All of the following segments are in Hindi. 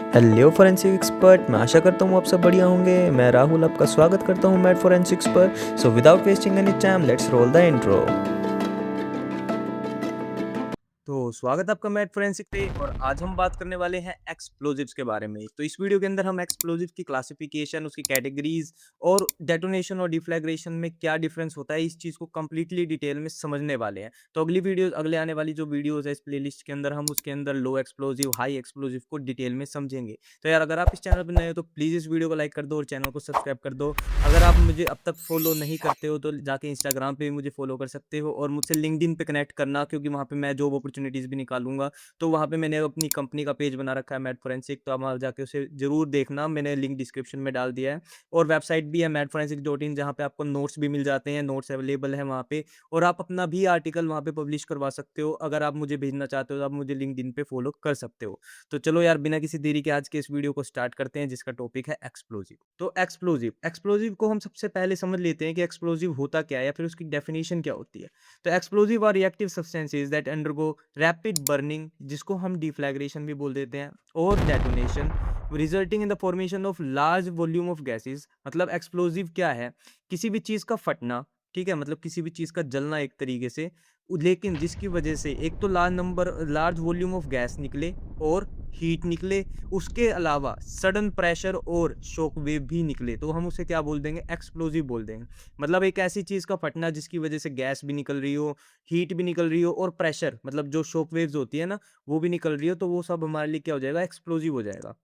हेलो फोरेंसिक एक्सपर्ट, मैं आशा करता हूँ आप सब बढ़िया होंगे। मैं राहुल आपका स्वागत करता हूँ मैट फोरेंसिक्स पर। So without wasting any time let's roll the intro. तो स्वागत है आपका मैट फोरेंसिक पे, और आज हम बात करने वाले हैं एक्सप्लोजिव्स के बारे में। तो इस वीडियो के अंदर हम एक्सप्लोजिव की क्लासिफिकेशन, उसकी कैटेगरीज और डेटोनेशन और डिफ्लैग्रेशन में क्या डिफरेंस होता है, इस चीज़ को कंप्लीटली डिटेल में समझने वाले हैं। तो अगले आने वाली जो वीडियोस है इस प्लेलिस्ट के अंदर, हम उसके अंदर लो एक्सप्लोजिव, हाई एक्सप्लोजिव को डिटेल में समझेंगे। तो यार, अगर आप इस चैनल पर नए हो तो प्लीज़ इस वीडियो को लाइक कर दो और चैनल को सब्सक्राइब कर दो। अगर आप मुझे अब तक फॉलो नहीं करते हो तो जाके इंस्टाग्राम पे भी मुझे फॉलो कर सकते हो, और मुझसे लिंक्डइन पे कनेक्ट करना, क्योंकि वहाँ पे मैं जॉब अपॉर्चुनिटीज़ भी निकालूंगा। तो वहाँ पे मैंने अपनी कंपनी का पेज बना रखा है मैट फोरेंसिक, तो आप वहाँ जाके उसे जरूर देखना, मैंने लिंक डिस्क्रिप्शन में डाल दिया है। और वेबसाइट भी है matforensic.in, जहाँ पे आपको नोट्स भी मिल जाते हैं, नोट्स अवेलेबल है वहाँ पे। और आप अपना भी आर्टिकल वहाँ पे पब्लिश करवा सकते हो। अगर आप मुझे भेजना चाहते हो तो आप मुझे लिंक्डइन पे फॉलो कर सकते हो। तो चलो यार, बिना किसी देरी के आज के इस वीडियो को स्टार्ट करते हैं, जिसका टॉपिक है एक्सप्लोजिव। तो एक्सप्लोजिव एक्सप्लोजिव को हम सबसे पहले समझ लेते हैं कि एक्सप्लोजिव होता क्या है, या फिर उसकी डेफिनेशन क्या होती है। तो explosive are reactive substances that undergo rapid burning, जिसको हम डिफ्लैग्रेशन भी बोल देते हैं, और detonation resulting in the formation of large volume of gases. मतलब एक्सप्लोजिव क्या है? किसी भी चीज का फटना, ठीक है, मतलब किसी भी चीज का जलना एक तरीके से, लेकिन जिसकी वजह से एक तो लार्ज वॉल्यूम ऑफ गैस निकले और हीट निकले, उसके अलावा सडन प्रेशर और शॉक वेव भी निकले, तो हम उसे क्या बोल देंगे? एक्सप्लोजिव बोल देंगे। मतलब एक ऐसी चीज का फटना जिसकी वजह से गैस भी निकल रही हो, हीट भी निकल रही हो, और प्रेशर मतलब जो शॉक वेव्स होती है ना, वो भी निकल रही हो, तो वो सब हमारे लिए क्या हो जाएगा? एक्सप्लोजिव हो जाएगा।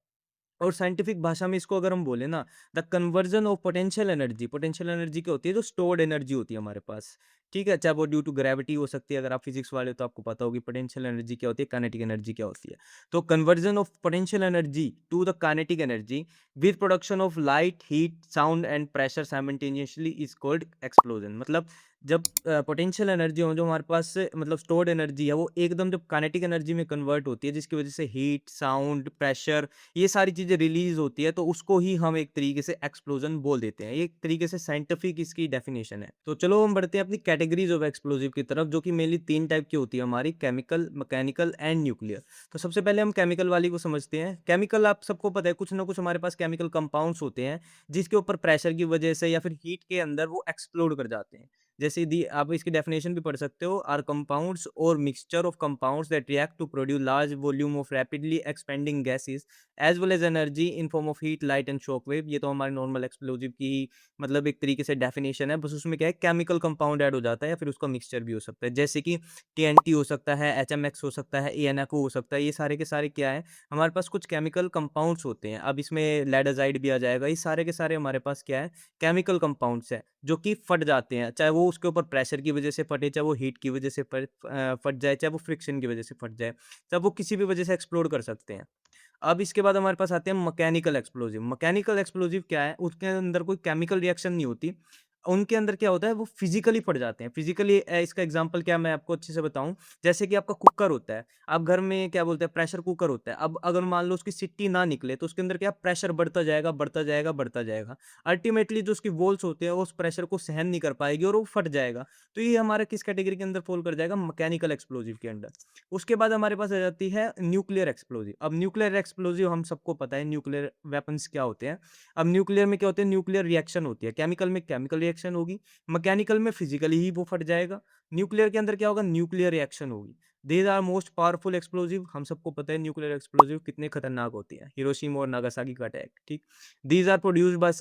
और साइंटिफिक भाषा में इसको अगर हम बोले ना, the conversion of potential energy क्या होती है? जो स्टोर्ड एनर्जी होती है हमारे पास, ठीक है, चाहे वो ड्यू टू ग्रेविटी हो सकती है। अगर आप फिजिक्स वाले हो तो आपको पता होगी पोटेंशियल एनर्जी क्या होती है, काइनेटिक एनर्जी क्या होती है। तो conversion of potential energy to the kinetic energy with production of light, heat, sound and pressure simultaneously is called explosion. मतलब जब पोटेंशियल एनर्जी हो, जो हमारे पास से मतलब स्टोर्ड एनर्जी है, वो एकदम जब काइनेटिक एनर्जी में कन्वर्ट होती है, जिसकी वजह से हीट, साउंड, प्रेशर, ये सारी चीज़ें रिलीज़ होती है, तो उसको ही हम एक तरीके से एक्सप्लोजन बोल देते हैं। ये एक तरीके से साइंटिफिक इसकी डेफिनेशन है। तो चलो हम बढ़ते हैं अपनी कैटेगरीज ऑफ एक्सप्लोजिव की तरफ, जो कि मेनली 3 टाइप की होती है हमारी: केमिकल, मैकेनिकल एंड न्यूक्लियर। तो सबसे पहले हम केमिकल वाली को समझते हैं। केमिकल, आप सबको पता है, कुछ ना कुछ हमारे पास केमिकल कंपाउंड्स होते हैं, जिसके ऊपर प्रेशर की वजह से या फिर हीट के अंदर वो एक्सप्लोड कर जाते हैं। जैसे दी आप इसकी डेफिनेशन भी पढ़ सकते हो: आर कंपाउंड्स और mixture of compounds that react to produce large volume of rapidly expanding gases as well as energy in form of heat, light and shock wave. ये तो हमारे नॉर्मल एक्सप्लोजिव की मतलब एक तरीके से डेफिनेशन है, बस उसमें क्या है, केमिकल कंपाउंड ऐड हो जाता है, या फिर उसका मिक्सचर भी हो सकता है। जैसे कि टीएनटी हो सकता है, एचएमएक्स हो सकता है, एएनएको हो सकता है। ये सारे के सारे क्या है, हमारे पास कुछ केमिकल कंपाउंड्स होते हैं। अब इसमें लेडाजाइड भी आ जाएगा। ये सारे के सारे हमारे पास क्या है, केमिकल कंपाउंड्स है, जो कि फट जाते हैं, चाहे वो उसके ऊपर प्रेशर की वजह से फटे, चाहे वो हीट की वजह से फट जाए, चाहे वो फ्रिक्शन की वजह से फट जाए, चाहे वो किसी भी वजह से एक्सप्लोड कर सकते हैं। अब इसके बाद हमारे पास आते हैं मैकेनिकल एक्सप्लोजिव। मैकेनिकल एक्सप्लोजिव क्या है? उसके अंदर कोई केमिकल रिएक्शन नहीं होती। उनके अंदर क्या होता है, वो फिजिकली फट जाते हैं। फिजिकली इसका एग्जांपल क्या मैं आपको अच्छे से बताऊं? जैसे कि आपका कुकर होता है, आप घर में क्या बोलते हैं, प्रेशर कुकर होता है। अब अगर मान लो उसकी सीटी ना निकले, तो उसके अंदर क्या, प्रेशर बढ़ता जाएगा, बढ़ता जाएगा, बढ़ता जाएगा। अल्टीमेटली जो उसकी वॉल्स होते हैं, वो उस प्रेशर को सहन नहीं कर पाएगी और वो फट जाएगा। तो ये हमारा किस कैटेगरी के अंदर फॉल कर जाएगा? मैकेनिकल एक्सप्लोजिव के अंडर। उसके बाद हमारे पास आ जाती है न्यूक्लियर एक्सप्लोजिव। अब न्यूक्लियर एक्सप्लोजिव हम सबको पता है न्यूक्लियर वेपन्स क्या होते हैं। अब न्यूक्लियर में क्या होते हैं, न्यूक्लियर रिएक्शन होती है। केमिकल में केमिकल रिएक्शन होगी, मैकेनिकल में फिजिकली ही वो फट जाएगा। न्यूक्लियर के अंदर क्या होगा, न्यूक्लियर रिएक्शन होगी। These are most powerful explosive. हम सबको पता है न्यूक्लियर एक्सप्लोजिव कितने खतरनाक होती है, हिरोशिमा और नागासाकी का अटैक, ठीक। These are produced by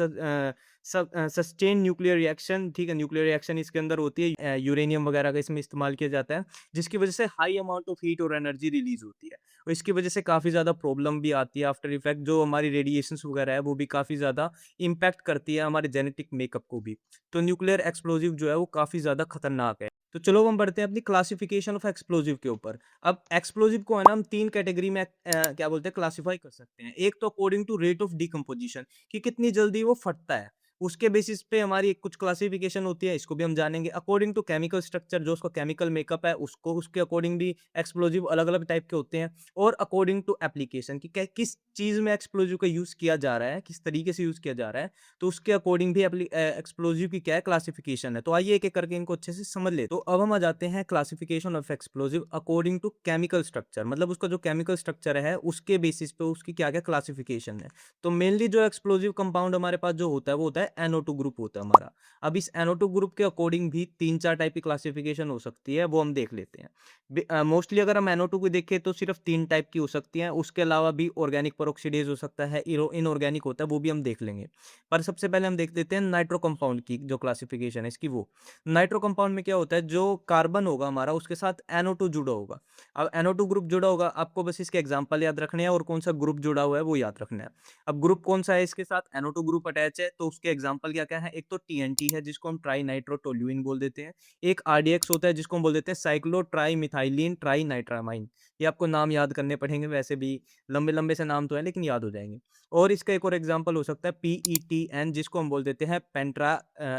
sustain nuclear reaction, ठीक है। न्यूक्लियर रिएक्शन इसके अंदर होती है, यूरेनियम वगैरह का इसमें इस्तेमाल किया जाता है, जिसकी वजह से हाई अमाउंट ऑफ हीट और एनर्जी रिलीज होती है। और इसकी वजह से काफ़ी ज़्यादा प्रॉब्लम भी आती है आफ्टर इफेक्ट। जो हमारी रेडिएशंस वगैरह है, वो भी काफ़ी ज़्यादा इम्पैक्ट करती है हमारे जेनेटिक मेकअप को भी। तो न्यूक्लियर एक्सप्लोजिव जो है वो काफ़ी ज़्यादा खतरनाक है। तो चलो हम बढ़ते हैं अपनी क्लासिफिकेशन ऑफ एक्सप्लोजिव के ऊपर। अब एक्सप्लोजिव को है ना, हम 3 कैटेगरी में क्या बोलते हैं, क्लासिफाई कर सकते हैं। एक तो according to rate of decomposition, कि कितनी जल्दी वो फटता है। उसके बेसिस पे हमारी एक कुछ क्लासिफिकेशन होती है, इसको भी हम जानेंगे। अकॉर्डिंग टू केमिकल स्ट्रक्चर, जो उसका केमिकल मेकअप है, उसको उसके अकॉर्डिंग भी एक्सप्लोजिव अलग-अलग टाइप के होते हैं। और अकॉर्डिंग टू एप्लीकेशन कि कै किस चीज़ में एक्सप्लोजिव का यूज़ किया जा रहा है, किस तरीके से यूज़ किया जा रहा है, तो उसके अकॉर्डिंग भी एक्सप्लोजिव की क्या है क्लासिफिकेशन है। तो आइए एक-एक करके इनको अच्छे से समझ लेते हैं। तो अब हम आ जाते हैं classification of explosive according to chemical structure, मतलब उसका जो केमिकल स्ट्रक्चर है, उसके बेसिस पे उसकी क्या-क्या क्लासिफिकेशन है। तो मेनली जो एक्सप्लोजिव कंपाउंड हमारे पास जो होता है, वो होता है NO2 ग्रुप होता है हमारा। अब इस NO2 ग्रुप के अकॉर्डिंग भी 3-4 टाइप की क्लासिफिकेशन हो सकती है, वो हम देख लेते हैं। मोस्टली अगर हम NO2 को देखें तो सिर्फ 3 टाइप की हो सकती हैं, उसके अलावा भी ऑर्गेनिक पेरोक्सिडेज हो सकता है, इनऑर्गेनिक होता है, वो भी हम देख लेंगे। पर सबसे पहले हम देख लेते हैं नाइट्रो कंपाउंड की जो क्लासिफिकेशन है इसकी वो। नाइट्रो कंपाउंड में क्या होता है, जो कार्बन होगा हमारा उसके साथ NO2 जुड़ा होगा। अब NO2 ग्रुप जुड़ा होगा, आपको बस इसके एग्जांपल याद रखने हैं और कौन-सा ग्रुप जुड़ा हुआ है वो याद रखना है। अब ग्रुप कौन-सा है इसके साथ, NO2 ग्रुप अटैच है, तो उसके एग्जांपल क्या-क्या है, एक तो TNT है जिसको हम ट्राई नाइट्रोटोल्यूइन बोल देते हैं। एक RDX होता है जिसको हम बोल देते हैं साइक्लो ट्राई मिथाइलिन ट्राई नाइट्रामाइन। ये आपको नाम याद करने पड़ेंगे, वैसे भी लंबे-लंबे से नाम तो है लेकिन याद हो जाएँगे। और इसका एक और एग्जांपल हो सकता है PETN जिसको हम बोल देते हैं पेंट्रा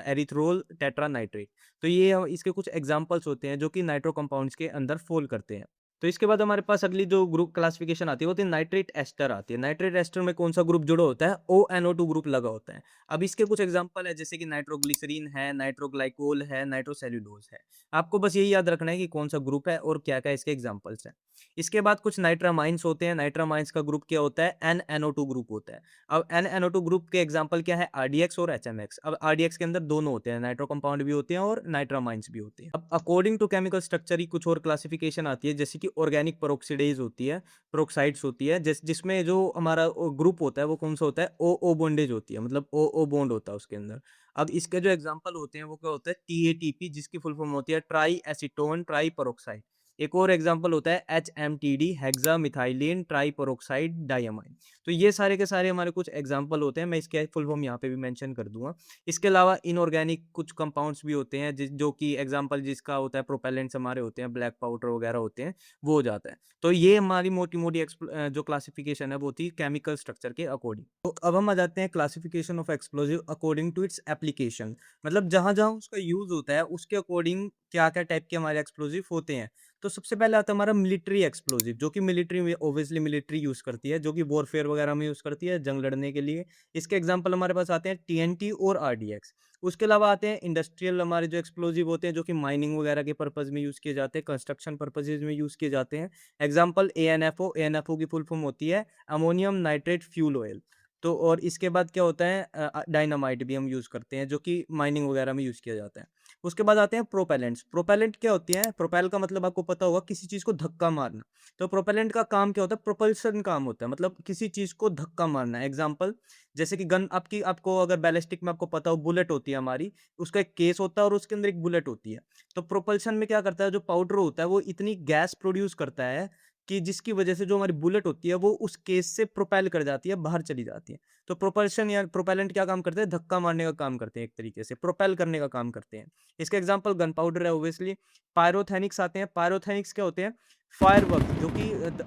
एरिथ्रोल टेट्रानाइट्रेट। तो ये इसके कुछ एग्जांपल्स होते हैं जो कि नाइट्रो कंपाउंड्स के अंदर फ़ॉल करते हैं। तो इसके बाद हमारे पास अगली जो ग्रुप क्लासिफिकेशन आती है वो होती है नाइट्रेट एस्टर आती है। नाइट्रेट एस्टर में कौन-सा ग्रुप जुड़ा होता है, ONO2 ग्रुप लगा होता है। अब इसके कुछ एग्जांपल है जैसे कि नाइट्रोग्लिसरीन है, नाइट्रोग्लाइकोल है, नाइट्रोसेल्यूलोज़ है। आपको बस यही याद रखना है कि कौन-सा ग्रुप है और क्या-क्या इसके एग्जांपल्स हैं। इसके बाद कुछ नाइट्रामाइन्स होते हैं, नाइट्रामाइन्स का ग्रुप क्या होता है, NNO2 ग्रुप होता है। अब NNO2 ग्रुप के एग्जांपल क्या है, RDX और HMX। अब RDX के अंदर दोनों होते हैं, नाइट्रो कंपाउंड भी होते हैं और नाइट्रामाइन्स भी होते हैं। अब अकॉर्डिंग टू केमिकल स्ट्रक्चर ही कुछ और क्लासिफिकेशन आती है, जैसे कि ऑर्गेनिक पेरोक्सिडेज होती है, पेरोक्साइड्स होती है, जिसमें जो हमारा ग्रुप होता है वो कौन-सा होता है, OO बॉन्डेज होती है, मतलब OO बॉन्ड होता है उसके अंदर। अब इसके जो एग्जांपल होते हैं वो क्या होता है, TATP जिसकी फुल फॉर्म होती है ट्राई एसीटोन ट्राई पेरोक्साइड। एक और एग्जांपल होता है HMTD hexa methylene try peroxide diamine. तो ये सारे के सारे हमारे कुछ एग्जांपल होते हैं, मैं इसके फुल फॉर्म यहाँ पे भी मेंशन कर दूँगा। इसके अलावा इनऑर्गेनिक कुछ कंपाउंड्स भी होते हैं जो कि एग्जांपल जिसका होता है, प्रोपेलेंट्स हमारे होते हैं, ब्लैक पाउडर वगैरह होते हैं, वो हो जाता है। तो ये हमारी मोटी-मोटी जो क्लासिफिकेशन है वो थी केमिकल स्ट्रक्चर के अकॉर्डिंग। तो अब हम आ जाते हैं classification of explosive according to its application, मतलब जहाँ-जहाँ उसका यूज़ होता है उसके अकॉर्डिंग क्या-क्या टाइप के हमारे एक्सप्लोजिव होते हैं। तो सबसे पहले आता है हमारा मिलिट्री एक्सप्लोजिव, जो कि मिलिट्री में ऑब्वियसली मिलिट्री यूज़ करती है, जो कि वॉरफेयर वगैरह में यूज़ करती है, जंग लड़ने के लिए। इसके एग्जांपल हमारे पास आते हैं TNT और RDX। उसके अलावा आते हैं इंडस्ट्रियल हमारे जो एक्सप्लोजिव होते हैं, जो कि माइनिंग वगैरह के पर्पज़ में यूज़ किए जाते हैं, कंस्ट्रक्शन पर्पसेज़ में यूज़ किए जाते हैं। एग्जांपल ANFO, ANFO की फुल फॉर्म होती है अमोनियम नाइट्रेट फ्यूल ऑयल। तो और इसके बाद क्या होता है, डायनामाइट भी हम यूज़ करते हैं, जो कि माइनिंग वगैरह में यूज़ किया जाता है। उसके बाद आते हैं प्रोपेलेंट्स। प्रोपेलेंट क्या होती हैं? प्रोपेल का मतलब आपको पता होगा किसी चीज़ को धक्का मारना। तो प्रोपेलेंट का काम क्या होता है? प्रोपल्शन काम होता है, मतलब किसी चीज़ को धक्का मारना। एग्ज़ाम्पल जैसे कि गन आपको अगर बैलिस्टिक में आपको पता हो, बुलेट होती है हमारी, उसका एक केस होता है और उसके अंदर एक बुलेट होती है। तो प्रोपल्शन में क्या करता है, जो पाउडर होता है वो इतनी गैस प्रोड्यूस करता है कि जिसकी वजह से जो हमारी बुलेट होती है वो उस केस से प्रोपेल कर जाती है, बाहर चली जाती है। तो प्रोपल्शन या प्रोपेलेंट क्या काम करते हैं? धक्का मारने का काम करते हैं, एक तरीके से प्रोपेल करने का काम करते हैं। इसका एग्जांपल गन पाउडर है ऑब्वियसली। पायरोथेनिक्स आते हैं। पायरोथेनिक्स क्या होते हैं? फायरवर्क, जो कि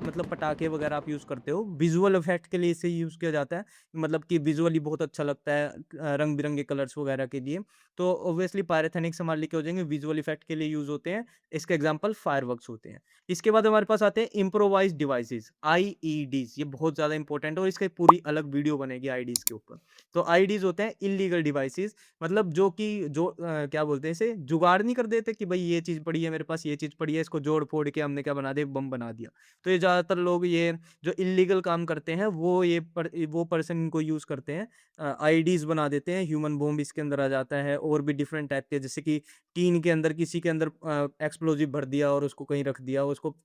मतलब पटाखे वगैरह आप यूज़ करते हो, विजुअल इफेक्ट के लिए इसे यूज़ किया जाता है। मतलब कि विजुअली बहुत अच्छा लगता है, रंग-बिरंगे कलर्स वगैरह के लिए। तो ऑब्वियसली पायरोथेनिक्स हमारे लिए क्या हो जाएँगे? विजुअल इफेक्ट के लिए यूज़ होते हैं। इसके एग्जांपल फायरवर्क्स होते हैं। इसके बाद हमारे पास आते हैं इम्प्रोवाइज़्ड डिवाइसेज़, आईईडीज़। ये बहुत ज़्यादा इंपॉर्टेंट है और इसकी पूरी अलग वीडियो बनेगी आईडीज़ के ऊपर। तो आईडीज़ होते हैं इल्लीगल डिवाइसेज़, मतलब जो कि क्या बोलते हैं इसे, जुगाड़ नहीं कर देते कि भाई ये चीज़ पड़ी है मेरे पास, ये चीज़ पड़ी है, इसको जोड़-फोड़ के हमने क्या बना दिया, बम बना दिया। तो ये ज़्यादातर लोग ये जो इल्लीगल काम करते हैं वो पर्सन इनको यूज़ करते हैं। आईडीज़ बना देते हैं, ह्यूमन बॉम्ब इसके अंदर आ जाता है और भी डिफरेंट टाइप के, जैसे कि टीन के अंदर किसी के अंदर एक्सप्लोजिव भर दिया और उसको कहीं रख दिया, उसको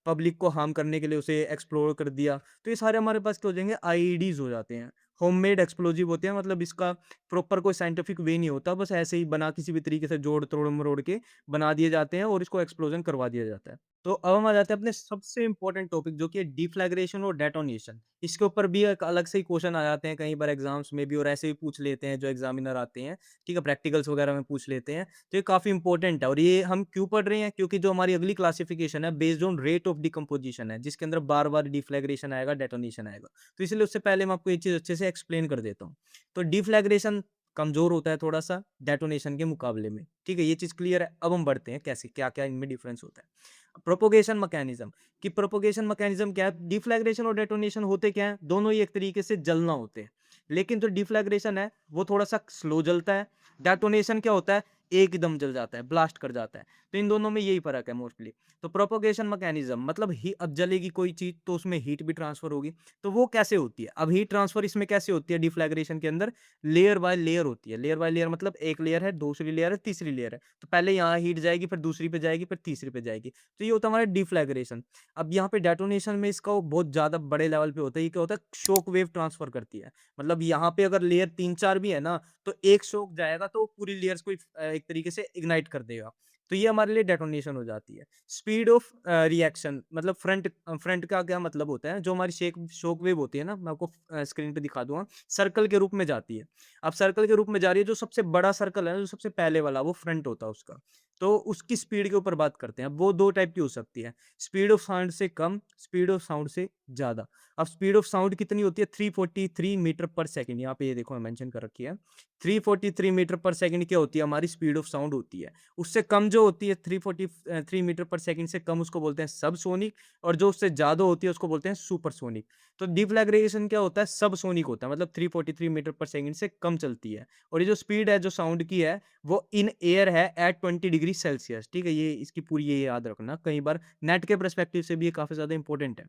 पब्लिक को हार्म करने के लिए उसे एक्सप्लोर कर दिया। तो ये सारे हमारे पास क्या हो जाएँगे? आईईडीज़ हो जाते हैं। होममेड एक्सप्लोजिव होते हैं, मतलब इसका प्रॉपर कोई साइंटिफिक वे नहीं होता, बस ऐसे ही बना किसी भी तरीके से जोड़-तोड़ मरोड़ के बना दिए जाते हैं और इसको एक्सप्लोजन करवा दिया जाता है। तो अब हम आ जाते हैं अपने सबसे इम्पोर्टेंट टॉपिक जो कि है डिफ्लैग्रेशन और डेटोनेशन। इसके ऊपर भी एक अलग से ही क्वेश्चन आ जाते हैं कई बार एग्जाम्स में भी और ऐसे भी पूछ लेते हैं जो एग्जामिनर आते हैं, ठीक है? प्रैक्टिकल्स वगैरह में पूछ लेते हैं। तो ये काफ़ी इंपॉर्टेंट है और ये हम क्यों पढ़ रहे हैं? क्योंकि जो हमारी अगली क्लासिफिकेशन है based on rate of decomposition है, जिसके अंदर बार-बार डिफ्लैग्रेशन आएगा, डेटोनेशन आएगा। तो इसलिए उससे पहले मैं आपको ये चीज़ अच्छे से एक्सप्लेन कर देता हूँ। तो डिफ्लैग्रेशन कमज़ोर होता है थोड़ा-सा डेटोनेशन के मुकाबले में, ठीक है? ये चीज़ क्लियर है। अब हम बढ़ते हैं कैसे क्या-क्या इनमें डिफरेंस होता है। प्रोपोगेशन मैकेनिज्म कि प्रोपोगेशन मैकेनिज्म क्या है? डिफ्लैग्रेशन और डेटोनेशन होते क्या हैं? दोनों ही एक तरीके से जलना होते हैं। लेकिन जो डिफ्लैग्रेशन है वो थोड़ा-सा स्लो जलता है। डेटोनेशन क्या होता है? एकदम जल जाता है, ब्लास्ट कर जाता है। तो इन दोनों में यही फ़र्क है मोस्टली। तो प्रोपोगेशन मैकेनिज्म मतलब ही अब जलेगी कोई चीज़ तो उसमें हीट भी ट्रांसफ़र होगी। तो वो कैसे होती है? अब हीट ट्रांसफ़र इसमें कैसे होती है डिफ्लैग्रेशन के अंदर? लेयर बाय लेयर होती है। लेयर बाय लेयर मतलब एक लेयर है, दूसरी लेयर है, तीसरी लेयर है। तो पहले यहाँ हीट जाएगी, फिर दूसरी पे जाएगी, फिर तीसरी पे जाएगी। तो ये होता है हमारा डिफ्लैग्रेशन। अब यहाँ पे डेटोनेशन में इसका वो बहुत ज़्यादा बड़े लेवल पे होता है। ये क्या होता है? शॉक वेव ट्रांसफ़र करती है। मतलब यहाँ पे अगर लेयर 3-4 भी है ना, तो एक शॉक जाएगा तो पूरी लेयर्स को एक तरीके से इग्नाइट कर देगा। तो ये हमारे लिए डेटोनेशन हो जाती है। स्पीड ऑफ रिएक्शन मतलब फ्रंट का क्या मतलब होता है? जो हमारी शॉक वेव होती है ना, मैं आपको स्क्रीन पे दिखा दूँगा, सर्कल के रूप में जाती है। अब सर्कल के रूप में जा रही है, जो सबसे बड़ा सर्कल है ना, जो सबसे पहले वाला, वो फ्रंट होता है उसका। तो उसकी स्पीड के ऊपर बात करते हैं। अब वो 2 टाइप की हो सकती है, स्पीड ऑफ साउंड से कम, स्पीड ऑफ साउंड से ज़्यादा। अब स्पीड ऑफ साउंड कितनी होती है? 343 मीटर पर सेकंड, यहाँ पे ये देखो मैं मेंशन कर रखी है। 343 मीटर पर सेकंड क्या होती है? हमारी स्पीड ऑफ साउंड होती है। उससे कम जो होती है 343 मीटर पर सेकंड से कम, उसको बोलते हैं सबसोनिक, और जो उससे ज़्यादा होती है उसको बोलते हैं सुपरसोनिक। तो डिफ्लैग्रेशन क्या होता है? सबसोनिक होता है, मतलब 343 मीटर पर सेकंड से कम चलती है। और ये जो स्पीड है जो साउंड की है वो इन एयर है एट 20 डिग्री सेल्सियस, ठीक है? ये इसकी पूरी ये याद रखना, कई बार नेट के पर्सपेक्टिव से भी ये काफ़ी ज़्यादा इंपॉर्टेंट है।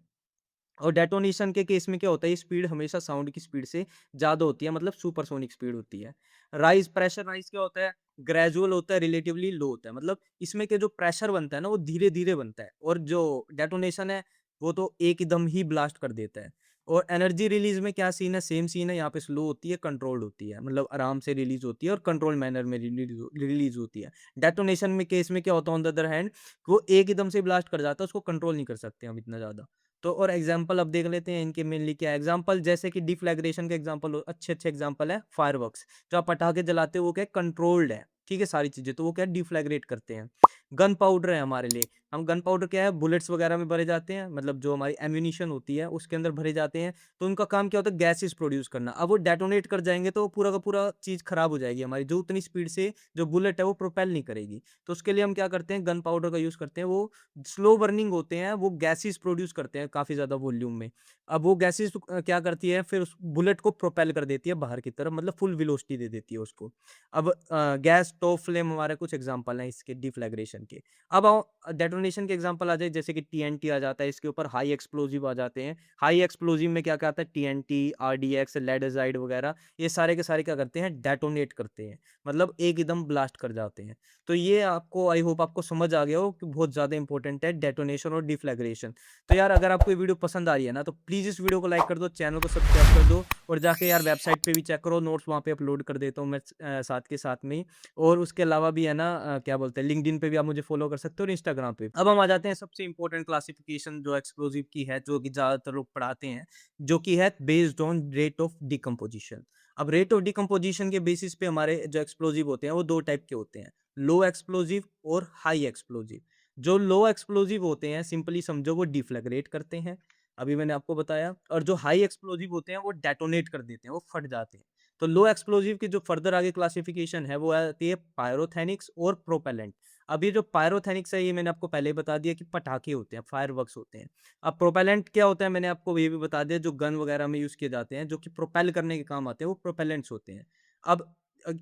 और डेटोनेशन के केस में क्या होता है? ये स्पीड हमेशा साउंड की स्पीड से ज़्यादा होती है, मतलब सुपरसोनिक स्पीड होती है। प्रेशर राइज़ क्या होता है? ग्रेजुअल होता है, रिलेटिवली लो होता है। मतलब इसमें के जो प्रेशर बनता है ना वो धीरे-धीरे बनता है, और जो डेटोनेशन है वो तो एकदम ही ब्लास्ट कर देता है। और एनर्जी रिलीज़ में क्या सीन है? सेम सीन है, यहाँ पे स्लो होती है, कंट्रोल्ड होती है। मतलब आराम से रिलीज़ होती है और कंट्रोल्ड मैनर में रिलीज़ होती है। डेटोनेशन में केस में क्या होता है ऑन द अदर हैंड, वो एकदम से ब्लास्ट कर जाता है, उसको कंट्रोल नहीं कर सकते हम इतना ज़्यादा। तो और एग्ज़ाम्पल अब देख लेते हैं इनके मेनली क्या है। एग्ज़ाम्पल जैसे कि डिफ्लैग्रेशन के एग्ज़ाम्पल अच्छे-अच्छे एग्ज़ाम्पल है फायरवर्क्स। जो आप पटाखे जलाते हो वो क्या है? कंट्रोल्ड है, ठीक है सारी चीज़ें, तो वो क्या है? डिफ्लैग्रेट करते हैं। गन पाउडर है हमारे लिए, हम गन पाउडर क्या है? बुलेट्स वगैरह में भरे जाते हैं, मतलब जो हमारी एम्यूनिशन होती है उसके अंदर भरे जाते हैं। तो उनका काम क्या होता है? गैसेस प्रोड्यूस करना। अब वो डेटोनेट कर जाएँगे तो पूरा का पूरा चीज़ खराब हो जाएगी हमारी, जो उतनी स्पीड से जो बुलेट है वो प्रोपेल नहीं करेगी। तो उसके लिए हम क्या करते हैं? गन पाउडर का यूज़ करते हैं। वो स्लो बर्निंग होते हैं, वो गैसेस प्रोड्यूस करते हैं काफ़ी ज़्यादा वॉल्यूम में। अब वो गैसेस क्या करती है? फिर उस बुलेट को प्रोपेल कर देती है बाहर की तरफ, मतलब फुल वेलोसिटी दे देती है उसको। अब गैस, टॉप फ्लेम हमारे कुछ एग्ज़ाम्पल हैं इसके डिफ्लैग्रेशन के। अब आओ डेटोनेशन के एग्ज़ाम्पल आ जाए, जैसे कि टीएनटी आ जाता है, इसके ऊपर हाई एक्सप्लोसिव आ जाते हैं। हाई एक्सप्लोसिव में क्या-क्या आता है? टीएनटी, आरडीएक्स, लेड एज़ाइड वगैरह, ये सारे के सारे क्या करते हैं? डेटोनेट करते हैं, मतलब एकदम ब्लास्ट कर जाते हैं। तो ये आपको आई होप आपको समझ आ गया हो कि बहुत ज़्यादा इंपॉर्टेंट है डेटोनेशन और डिफ्लैग्रेशन। तो यार अगर आपको ये वीडियो पसंद आ रही है ना, तो प्लीज़ इस वीडियो को लाइक कर दो, चैनल को सब्सक्राइब कर दो, और जाके यार वेबसाइट पे भी चेक करो, नोट्स वहाँ पे अपलोड कर देता हूँ मैं साथ के साथ में ही। और उसके अलावा भी है ना क्या बोलते हैं, लिंक्डइन पे भी आप मुझे फॉलो कर सकते हो और इंस्टाग्राम पे। अब हम आ जाते हैं सबसे इंपॉर्टेंट क्लासिफिकेशन जो एक्सप्लोसिव की है, जो कि ज़्यादातर लोग पढ़ाते हैं, जो कि है based on rate of decomposition. अब रेट ऑफ डिकम्पोजिशन के बेसिस पे हमारे जो एक्सप्लोसिव होते हैं वो 2 टाइप के होते हैं, लो एक्सप्लोसिव और हाई एक्सप्लोसिव। जो लो एक्सप्लोसिव होते हैं सिंपली समझो वो डिफ्लैग्रेट करते हैं, अभी मैंने आपको बताया, और जो हाई एक्सप्लोसिव होते हैं वो डेटोनेट कर देते हैं, वो फट जाते हैं। तो लो एक्सप्लोसिव की जो फर्दर आगे क्लासिफिकेशन है वो आती है पायरोथेनिक्स और प्रोपेलेंट। अब ये जो पायरोथेनिक्स है ये मैंने आपको पहले ही बता दिया कि पटाखे होते हैं, फायरवर्क्स होते हैं। अब प्रोपेलेंट क्या होता है मैंने आपको ये भी बता दिया, जो गन वगैरह में यूज़ किए जाते हैं, जो कि प्रोपेल करने के काम आते हैं, वो प्रोपेलेंट्स होते हैं। अब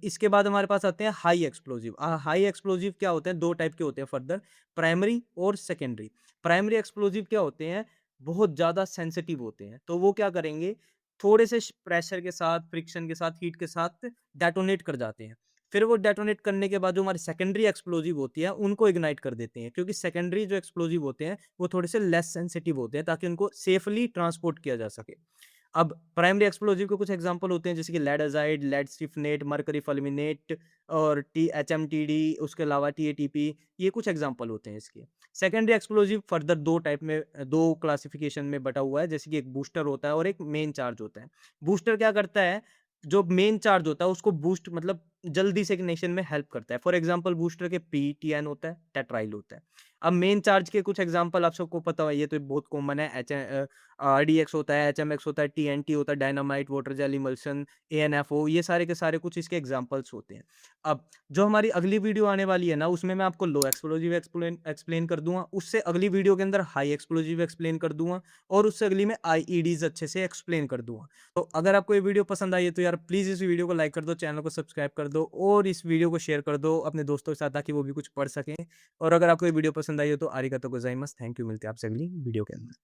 इसके बाद हमारे पास आते हैं हाई एक्सप्लोसिव। हाई एक्सप्लोसिव क्या होते हैं? 2 टाइप के होते हैं फर्दर, प्राइमरी और सेकेंडरी। प्राइमरी एक्सप्लोसिव क्या होते हैं? बहुत ज़्यादा सेंसिटिव होते हैं। तो वो क्या करेंगे? थोड़े से प्रेशर के साथ, फ्रिक्शन के साथ, हीट के साथ डेटोनेट कर जाते हैं। फिर वो डेटोनेट करने के बाद जो हमारी सेकेंडरी एक्सप्लोसिव होती है, उनको इग्नाइट कर देते हैं, क्योंकि सेकेंडरी जो एक्सप्लोसिव होते हैं, वो थोड़े से लेस सेंसिटिव होते हैं, ताकि उनको सेफली ट्रांसपोर्ट किया जा सके। अब प्राइमरी एक्सप्लोजिव के कुछ एग्जांपल होते हैं जैसे कि lead azide, lead styphnate, mercury फुल्मिनेट और टी एचएमटीडी, उसके अलावा टीएटीपी, ये कुछ एग्जांपल होते हैं इसके। सेकेंडरी एक्सप्लोजिव फर्दर 2 टाइप में 2 क्लासिफिकेशन में बँटा हुआ है, जैसे कि एक बूस्टर होता है और एक मेन चार्ज होता है। बूस्टर क्या करता है, जो मेन चार्ज होता है उसको बूस्ट मतलब जल्दी से इग्निशन में हेल्प करता है। फॉर एग्जांपल बूस्टर के पीटीएन होता है, टेट्राइल होता है। अब मेन चार्ज के कुछ एग्जांपल आप सबको पता है, ये तो बहुत कॉमन है, आरडीएक्स होता है, एचएमएक्स होता है, टीएनटी होता है, डायनामाइट, वाटर जेल इमल्शन, एएनएफओ, ये सारे के सारे कुछ इसके एग्जांपल्स होते हैं। अब जो हमारी अगली वीडियो आने वाली है ना, उसमें मैं आपको लो एक्सप्लोजिव एक्सप्लेन एक्सप्लेन कर दूँगा, उससे अगली वीडियो के अंदर हाई एक्सप्लोजिव एक्सप्लेन कर दूँगा और उससे अगली में आईईडीज़ अच्छे से एक्सप्लेन कर दूँगा। तो अगर आपको ये वीडियो पसंद आई है तो यार प्लीज़ इस वीडियो को लाइक कर दो, चैनल को सब्सक्राइब कर दो और इस वीडियो को शेयर कर दो अपने दोस्तों के साथ ताकि वो भी कुछ पढ़ सकें। और अगर आपको ये वीडियो पसंद आई हो तो आरिगातो गोजाइमास। थैंक यू, मिलते हैं आपसे अगली वीडियो के अंदर।